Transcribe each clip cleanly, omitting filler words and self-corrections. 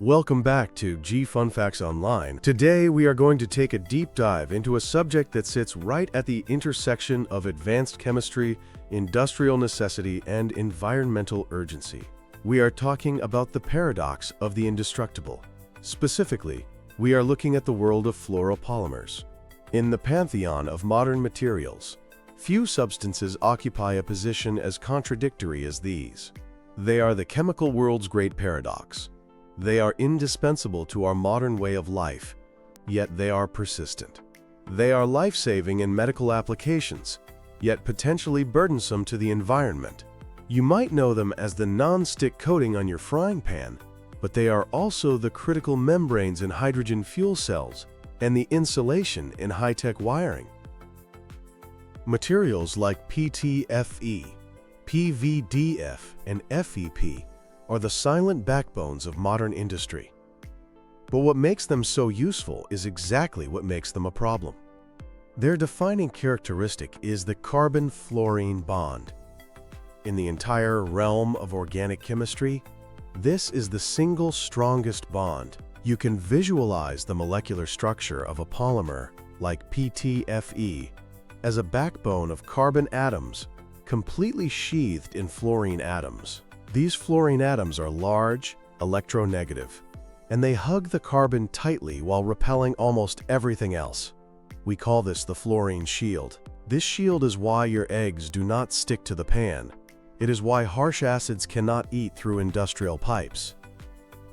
Welcome back to G Fun Facts Online. Today we are going to take a deep dive into a subject that sits right at the intersection of advanced chemistry, industrial necessity, and environmental urgency. We are talking about the paradox of the indestructible. Specifically, we are looking at the world of fluoropolymers. In the pantheon of modern materials, few substances occupy a position as contradictory as these. They are the chemical world's great paradox. They are indispensable to our modern way of life, yet they are persistent. They are life-saving in medical applications, yet potentially burdensome to the environment. You might know them as the non-stick coating on your frying pan, but they are also the critical membranes in hydrogen fuel cells and the insulation in high-tech wiring. Materials like PTFE, PVDF, and FEP are the silent backbones of modern industry. But what makes them so useful is exactly what makes them a problem. Their defining characteristic is the carbon-fluorine bond. In the entire realm of organic chemistry, this is the single strongest bond. You can visualize the molecular structure of a polymer like PTFE as a backbone of carbon atoms completely sheathed in fluorine atoms. These fluorine atoms are large, electronegative, and they hug the carbon tightly while repelling almost everything else. We call this the fluorine shield. This shield is why your eggs do not stick to the pan. It is why harsh acids cannot eat through industrial pipes.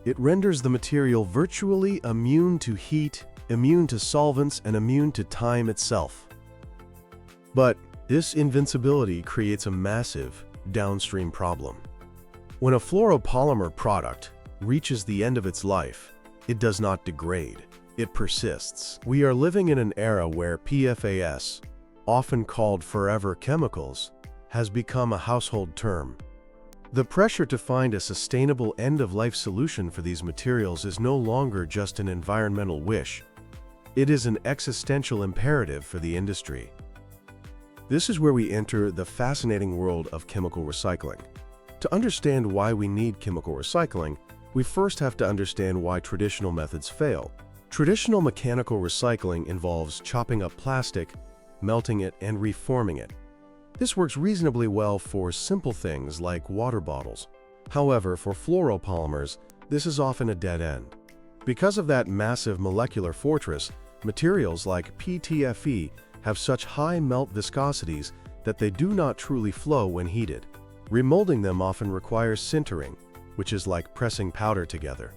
It renders the material virtually immune to heat, immune to solvents, and immune to time itself. But this invincibility creates a massive downstream problem. When a fluoropolymer product reaches the end of its life, it does not degrade, it persists. We are living in an era where PFAS, often called forever chemicals, has become a household term. The pressure to find a sustainable end-of-life solution for these materials is no longer just an environmental wish. It is an existential imperative for the industry. This is where we enter the fascinating world of chemical recycling. To understand why we need chemical recycling, we first have to understand why traditional methods fail. Traditional mechanical recycling involves chopping up plastic, melting it, and reforming it. This works reasonably well for simple things like water bottles. However, for fluoropolymers, this is often a dead end. Because of that massive molecular fortress, materials like PTFE have such high melt viscosities that they do not truly flow when heated. Remolding them often requires sintering, which is like pressing powder together.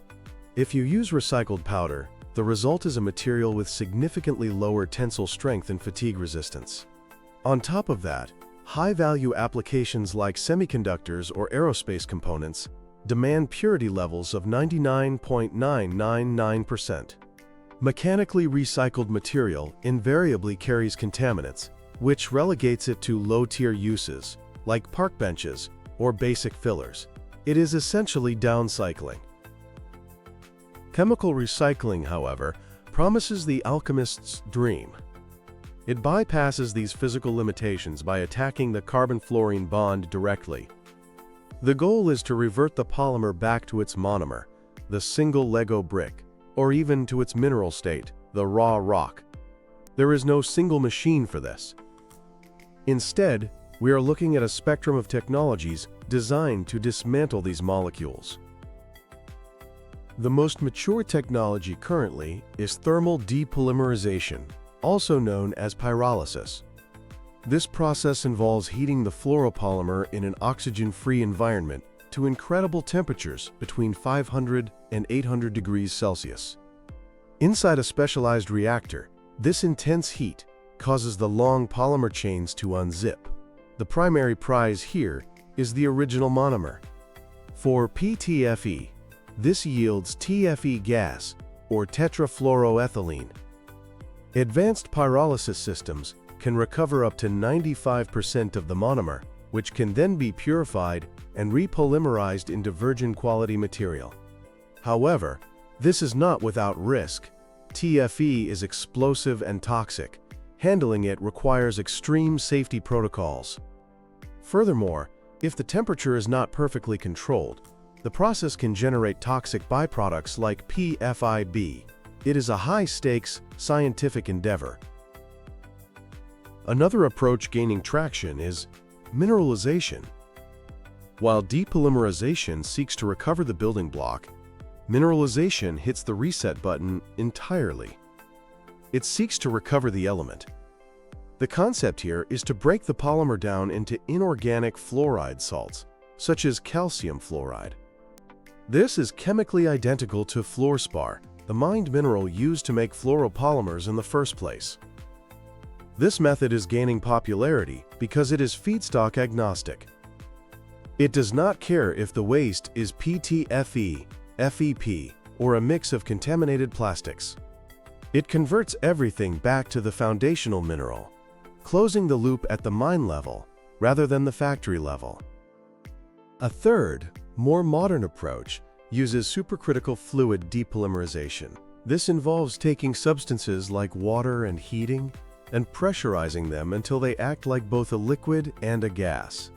If you use recycled powder, the result is a material with significantly lower tensile strength and fatigue resistance. On top of that, high-value applications like semiconductors or aerospace components demand purity levels of 99.999%. Mechanically recycled material invariably carries contaminants, which relegates it to low-tier uses, like park benches or basic fillers. It is essentially downcycling. Chemical recycling, however, promises the alchemist's dream. It bypasses these physical limitations by attacking the carbon-fluorine bond directly. The goal is to revert the polymer back to its monomer, the single Lego brick, or even to its mineral state, the raw rock. There is no single machine for this. Instead, we are looking at a spectrum of technologies designed to dismantle these molecules. The most mature technology currently is thermal depolymerization, also known as pyrolysis. This process involves heating the fluoropolymer in an oxygen-free environment to incredible temperatures between 500 and 800 degrees Celsius. Inside a specialized reactor, this intense heat causes the long polymer chains to unzip. The primary prize here is the original monomer. For PTFE, this yields TFE gas, or tetrafluoroethylene. Advanced pyrolysis systems can recover up to 95% of the monomer, which can then be purified and repolymerized into virgin quality material. However, this is not without risk. TFE is explosive and toxic. Handling it requires extreme safety protocols. Furthermore, if the temperature is not perfectly controlled, The process can generate toxic byproducts like PFIB. It is a high-stakes, scientific endeavor. Another approach gaining traction is mineralization. While depolymerization seeks to recover the building block, mineralization hits the reset button entirely. It seeks to recover the element. The concept here is to break the polymer down into inorganic fluoride salts, such as calcium fluoride. This is chemically identical to fluorspar, the mined mineral used to make fluoropolymers in the first place. This method is gaining popularity because it is feedstock agnostic. It does not care if the waste is PTFE, FEP, or a mix of contaminated plastics. It converts everything back to the foundational mineral, closing the loop at the mine level rather than the factory level. A third, more modern approach uses supercritical fluid depolymerization. This involves taking substances like water and heating and pressurizing them until they act like both a liquid and a gas.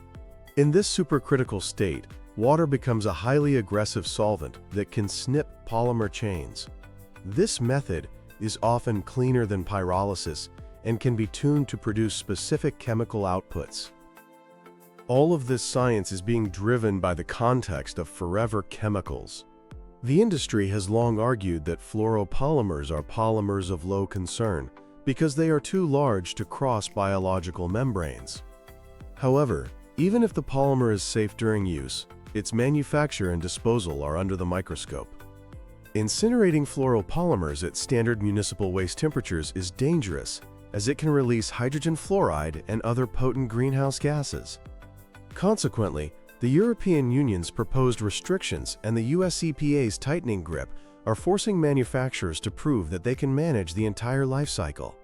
In this supercritical state, water becomes a highly aggressive solvent that can snip polymer chains. This method is often cleaner than pyrolysis and can be tuned to produce specific chemical outputs. All of this science is being driven by the context of forever chemicals. The industry has long argued that fluoropolymers are polymers of low concern because they are too large to cross biological membranes. However, even if the polymer is safe during use, its manufacture and disposal are under the microscope. Incinerating fluoropolymers at standard municipal waste temperatures is dangerous, as it can release hydrogen fluoride and other potent greenhouse gases. Consequently, the European Union's proposed restrictions and the US EPA's tightening grip are forcing manufacturers to prove that they can manage the entire life cycle.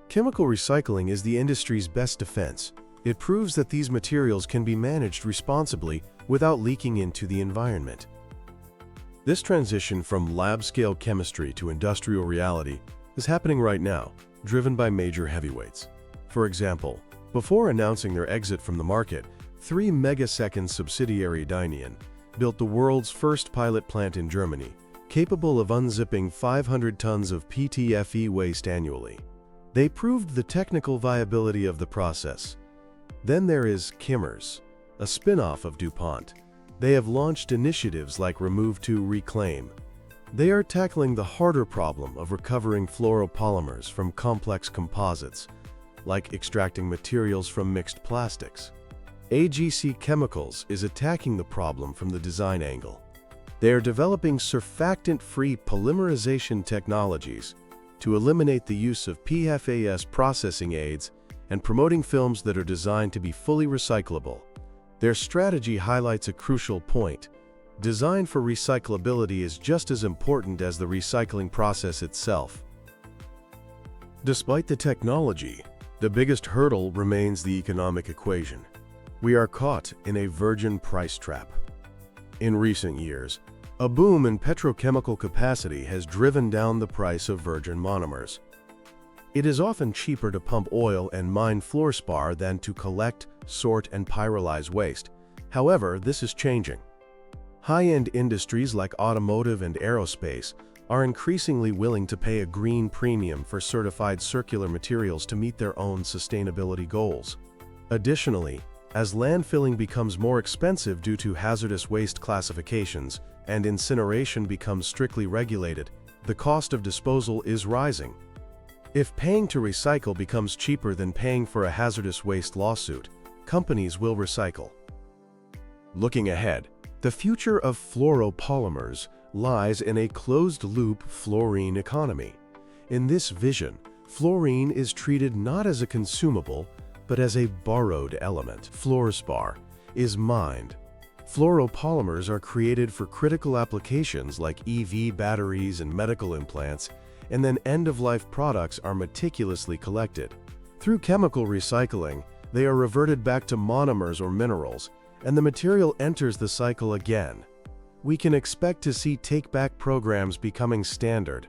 Chemical recycling is the industry's best defense. It proves that these materials can be managed responsibly without leaking into the environment. This transition from lab-scale chemistry to industrial reality is happening right now, driven by major heavyweights. For example, before announcing their exit from the market, 3 megasecond subsidiary Dyneon built the world's first pilot plant in Germany, capable of unzipping 500 tons of PTFE waste annually. They proved the technical viability of the process. Then there is Chemours, a spin-off of DuPont. They have launched initiatives like Remove to Reclaim. They are tackling the harder problem of recovering fluoropolymers from complex composites, like extracting materials from mixed plastics. AGC Chemicals is attacking the problem from the design angle. They are developing surfactant-free polymerization technologies to eliminate the use of PFAS processing aids and promoting films that are designed to be fully recyclable. Their strategy highlights a crucial point. Design for recyclability is just as important as the recycling process itself. Despite the technology, the biggest hurdle remains the economic equation. We are caught in a virgin price trap. In recent years, a boom in petrochemical capacity has driven down the price of virgin monomers. It is often cheaper to pump oil and mine fluorspar than to collect, sort, and pyrolyze waste. However, this is changing. High-end industries like automotive and aerospace are increasingly willing to pay a green premium for certified circular materials to meet their own sustainability goals. Additionally, as landfilling becomes more expensive due to hazardous waste classifications and incineration becomes strictly regulated, the cost of disposal is rising. If paying to recycle becomes cheaper than paying for a hazardous waste lawsuit, companies will recycle. Looking ahead, the future of fluoropolymers lies in a closed-loop fluorine economy. In this vision, fluorine is treated not as a consumable, but as a borrowed element. Fluorspar is mined. Fluoropolymers are created for critical applications like EV batteries and medical implants, and then end-of-life products are meticulously collected. Through chemical recycling, they are reverted back to monomers or minerals, and the material enters the cycle again. We can expect to see take-back programs becoming standard.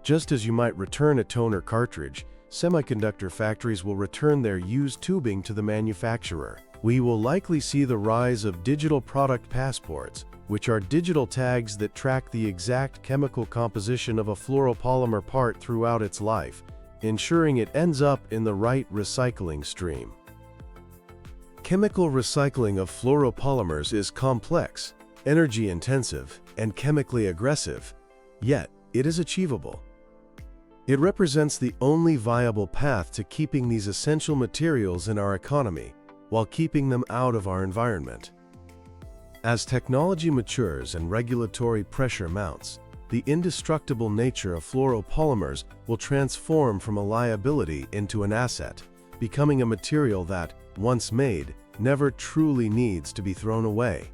Just as you might return a toner cartridge, semiconductor factories will return their used tubing to the manufacturer. We will likely see the rise of digital product passports, which are digital tags that track the exact chemical composition of a fluoropolymer part throughout its life, ensuring it ends up in the right recycling stream. Chemical recycling of fluoropolymers is complex, energy-intensive, and chemically aggressive, yet it is achievable. It represents the only viable path to keeping these essential materials in our economy, while keeping them out of our environment. As technology matures and regulatory pressure mounts, the indestructible nature of fluoropolymers will transform from a liability into an asset, becoming a material that, once made, never truly needs to be thrown away.